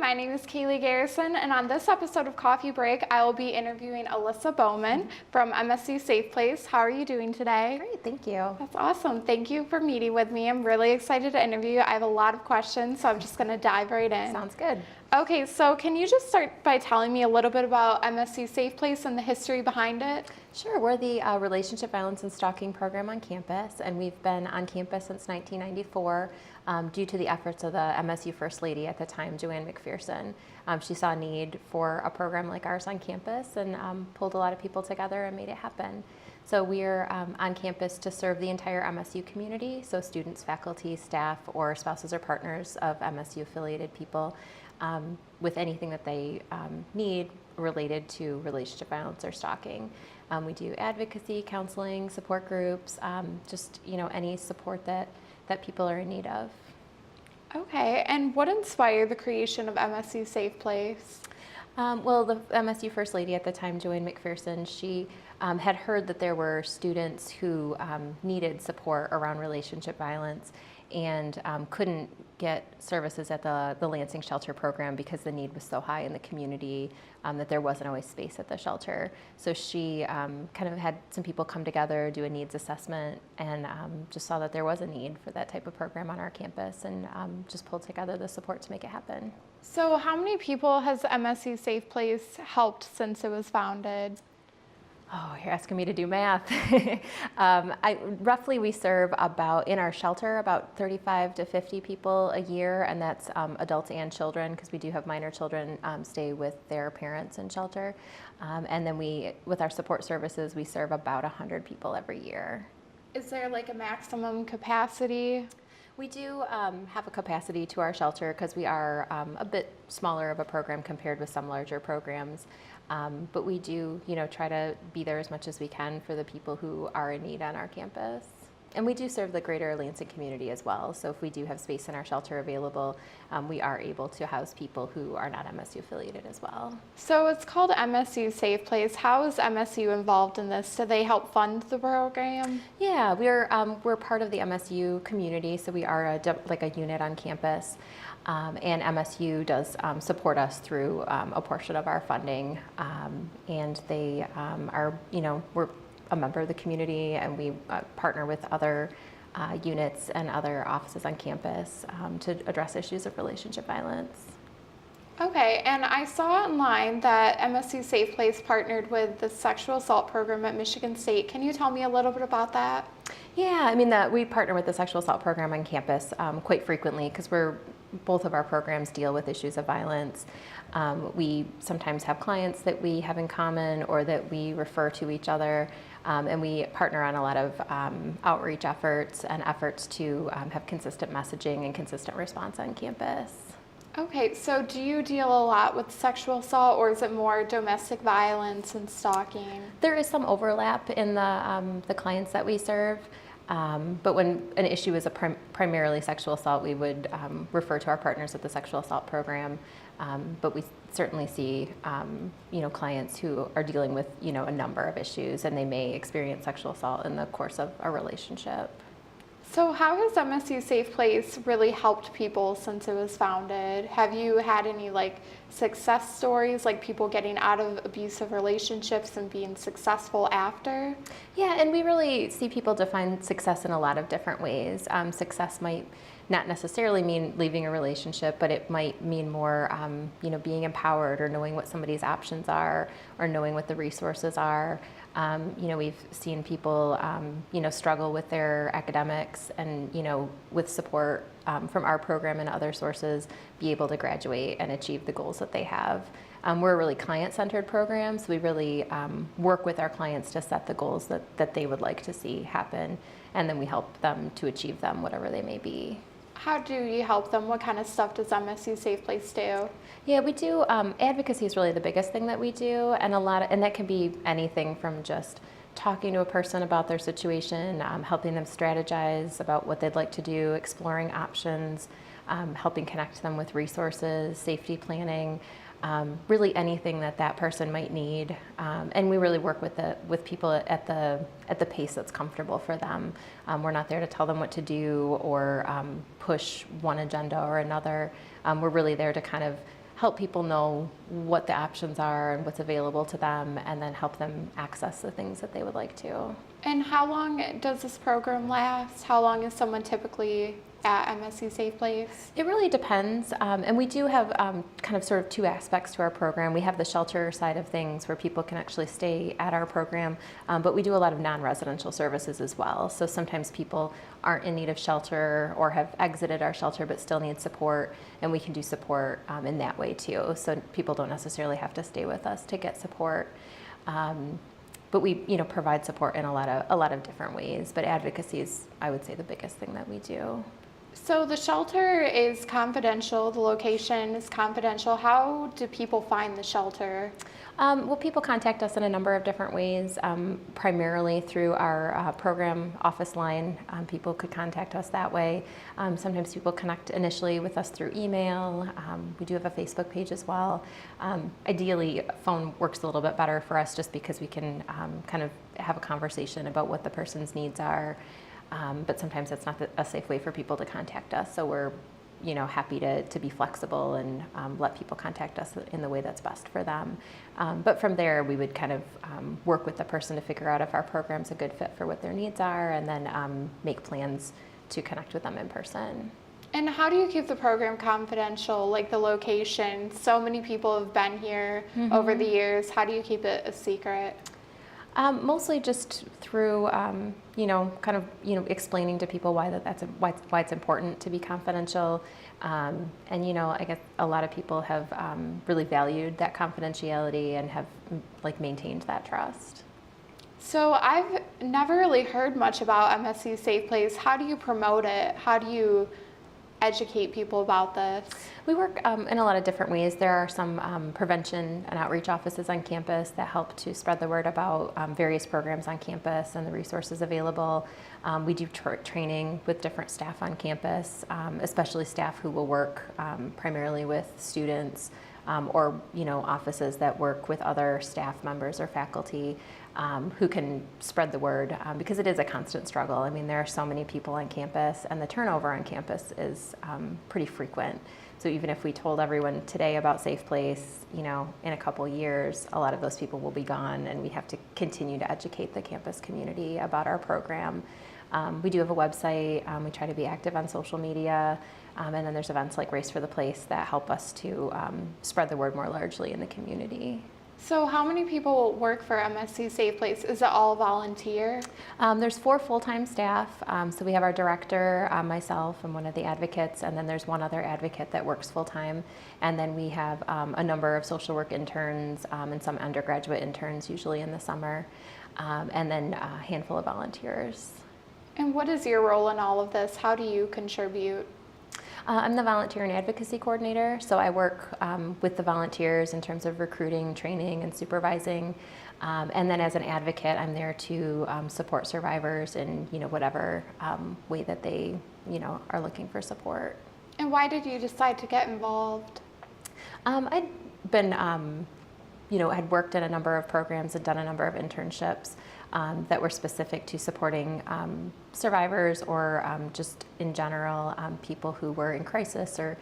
my name is Kaylee Garrison, and on this episode of Coffee Break, I will be interviewing Alyssa Bowman from MSU Safe Place. How are you doing today? Great, thank you. That's awesome. Thank you for meeting with me. I'm really excited to interview you. I have a lot of questions, so I'm just going to dive right in. Sounds good. Okay, so can you just start by telling me a little bit about MSU Safe Place and the history behind it? Sure, we're the Relationship Violence and Stalking program on campus, and we've been on campus since 1994 due to the efforts of the MSU First Lady at the time, Joanne McPherson. She saw a need for a program like ours on campus and pulled a lot of people together and made it happen. So we're on campus to serve the entire MSU community, so students, faculty, staff, or spouses or partners of MSU-affiliated people with anything that they need related to relationship violence or stalking. We do advocacy, counseling, support groups, just any support that people are in need of. Okay, and what inspired the creation of MSU Safe Place? Well, the MSU First Lady at the time, Joanne McPherson, she had heard that there were students who needed support around relationship violence and couldn't get services at the Lansing Shelter program because the need was so high in the community that there wasn't always space at the shelter. So she kind of had some people come together, do a needs assessment, and just saw that there was a need for that type of program on our campus, and just pulled together the support to make it happen. So how many people has MSU Safe Place helped since it was founded? Oh, you're asking me to do math. Roughly we serve in our shelter, about 35 to 50 people a year, and that's adults and children, because we do have minor children stay with their parents in shelter. And then with our support services, we serve about 100 people every year. Is there like a maximum capacity? We do have a capacity to our shelter because we are a bit smaller of a program compared with some larger programs. But we do, try to be there as much as we can for the people who are in need on our campus. And we do serve the greater Lansing community as well. So if we do have space in our shelter available, we are able to house people who are not MSU affiliated as well. So it's called MSU Safe Place. How is MSU involved in this? Do they help fund the program? Yeah, we're part of the MSU community, so we are like a unit on campus. And MSU does support us through a portion of our funding, and they are, we're a member of the community, and we partner with other units and other offices on campus to address issues of relationship violence. Okay, and I saw online that MSU Safe Place partnered with the sexual assault program at Michigan State. Can you tell me a little bit about that? Yeah, we partner with the sexual assault program on campus quite frequently because both of our programs deal with issues of violence. We sometimes have clients that we have in common or that we refer to each other, and we partner on a lot of outreach efforts and efforts to have consistent messaging and consistent response on campus. Okay, so do you deal a lot with sexual assault, or is it more domestic violence and stalking? There is some overlap in the clients that we serve. But when an issue is primarily sexual assault, we would refer to our partners at the sexual assault program. But we certainly see, clients who are dealing with, a number of issues, and they may experience sexual assault in the course of a relationship. So how has MSU Safe Place really helped people since it was founded? Have you had any success stories, like people getting out of abusive relationships and being successful after? Yeah, and we really see people define success in a lot of different ways. Success might not necessarily mean leaving a relationship, but it might mean more, being empowered or knowing what somebody's options are or knowing what the resources are. We've seen people, struggle with their academics and, with support from our program and other sources, be able to graduate and achieve the goals that they have. We're a really client-centered program, so we really work with our clients to set the goals that they would like to see happen, and then we help them to achieve them, whatever they may be. How do you help them? What kind of stuff does MSU Safe Place do? Yeah, we do. Advocacy is really the biggest thing that we do, and and that can be anything from just talking to a person about their situation, helping them strategize about what they'd like to do, exploring options, helping connect them with resources, safety planning, really anything that person might need. And we really work with people at the pace that's comfortable for them. We're not there to tell them what to do or push one agenda or another. We're really there to kind of help people know what the options are and what's available to them, and then help them access the things that they would like to. And how long does this program last? How long is someone typically at MSU Safe Place? It really depends, and we do have kind of sort of two aspects to our program. We have the shelter side of things where people can actually stay at our program, but we do a lot of non-residential services as well. So sometimes people aren't in need of shelter or have exited our shelter but still need support, and we can do support in that way too. So people don't necessarily have to stay with us to get support. But we, provide support in a lot of different ways. But advocacy is, I would say, the biggest thing that we do. So the shelter is confidential, the location is confidential. How do people find the shelter? Well, people contact us in a number of different ways, primarily through our program office line. People could contact us that way. Sometimes people connect initially with us through email. We do have a Facebook page as well. Ideally, phone works a little bit better for us just because we can kind of have a conversation about what the person's needs are. But sometimes that's not a safe way for people to contact us, so we're happy to be flexible and let people contact us in the way that's best for them. But from there, we would kind of work with the person to figure out if our program's a good fit for what their needs are, and then make plans to connect with them in person. And how do you keep the program confidential, like the location? So many people have been here over the years. How do you keep it a secret? Mostly just through, explaining to people why why it's important to be confidential. And, I guess a lot of people have really valued that confidentiality and have maintained that trust. So I've never really heard much about MSU Safe Place. How do you promote it? How do you educate people about this? We work in a lot of different ways. There are some prevention and outreach offices on campus that help to spread the word about various programs on campus and the resources available. We do training with different staff on campus, especially staff who will work primarily with students or offices that work with other staff members or faculty. Who can spread the word, because it is a constant struggle. I mean, there are so many people on campus, and the turnover on campus is pretty frequent. So even if we told everyone today about Safe Place, in a couple years, a lot of those people will be gone, and we have to continue to educate the campus community about our program. We do have a website. We try to be active on social media. And then there's events like Race for the Place that help us to spread the word more largely in the community. So how many people work for MSU Safe Place? Is it all volunteer? There's 4 full-time staff. So we have our director, myself, and one of the advocates, and then there's one other advocate that works full-time. And then we have a number of social work interns and some undergraduate interns, usually in the summer, and then a handful of volunteers. And what is your role in all of this? How do you contribute? I'm the volunteer and advocacy coordinator, so I work with the volunteers in terms of recruiting, training, and supervising. And then as an advocate, I'm there to support survivors in whatever way that they are looking for support. And why did you decide to get involved? I'd been had worked in a number of programs and done a number of internships that were specific to supporting survivors or just in general people who were in crisis or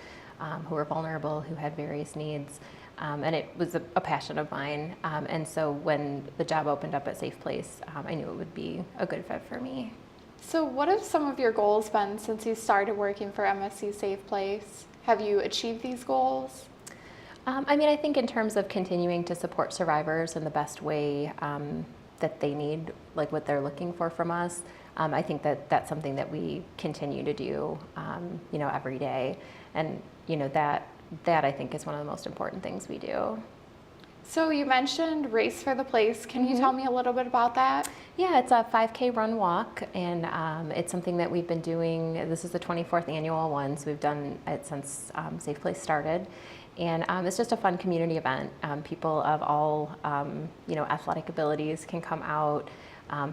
who were vulnerable, who had various needs. And it was a passion of mine. And so when the job opened up at Safe Place, I knew it would be a good fit for me. So what have some of your goals been since you started working for MSU Safe Place? Have you achieved these goals? I think in terms of continuing to support survivors in the best way that they need, like what they're looking for from us, I think that that's something that we continue to do, every day. And, that I think is one of the most important things we do. So you mentioned Race for the Place. Can you tell me a little bit about that? Yeah, it's a 5K run walk, and it's something that we've been doing. This is the 24th annual one, so we've done it since Safe Place started. And it's just a fun community event. People of all, athletic abilities can come out,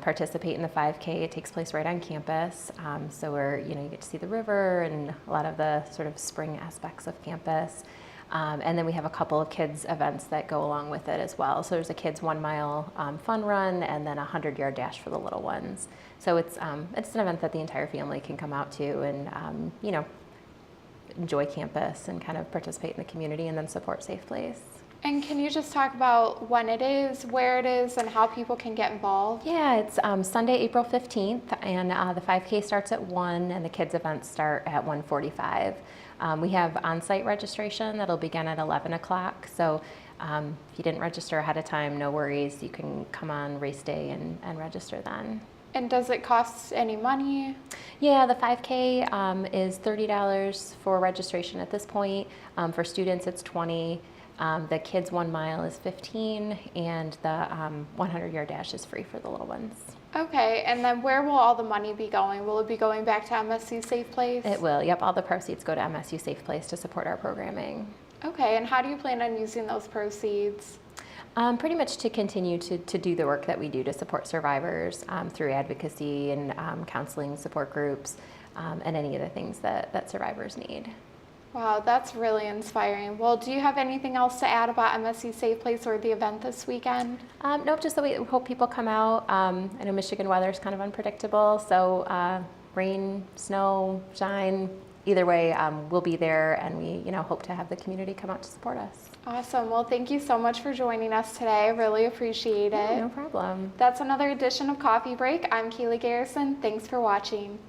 participate in the 5K. It takes place right on campus. So you get to see the river and a lot of the sort of spring aspects of campus. And then we have a couple of kids events that go along with it as well. So there's a kids 1 mile fun run and then a 100-yard dash for the little ones. So it's an event that the entire family can come out to and, enjoy campus and kind of participate in the community and then support Safe Place. And can you just talk about when it is, where it is, and how people can get involved? Yeah, it's Sunday, April 15th, and the 5K starts at 1, and the kids' events start at 1:45. We have on-site registration that'll begin at 11 o'clock, so if you didn't register ahead of time, no worries. You can come on race day and register then. And does it cost any money? Yeah, the 5K is $30 for registration at this point. For students, it's $20. The kids' 1 mile is $15, and the 100-yard dash is free for the little ones. Okay, and then where will all the money be going? Will it be going back to MSU Safe Place? It will, yep. All the proceeds go to MSU Safe Place to support our programming. Okay, and how do you plan on using those proceeds? Pretty much to continue to do the work that we do to support survivors through advocacy and counseling support groups and any of the things that survivors need. Wow, that's really inspiring. Well, do you have anything else to add about MSU Safe Place or the event this weekend? Nope, just that we hope people come out. I know Michigan weather is kind of unpredictable, so rain, snow, shine, either way, we'll be there, and we hope to have the community come out to support us. Awesome. Well, thank you so much for joining us today. I really appreciate it. No problem. That's another edition of Coffee Break. I'm Keely Garrison. Thanks for watching.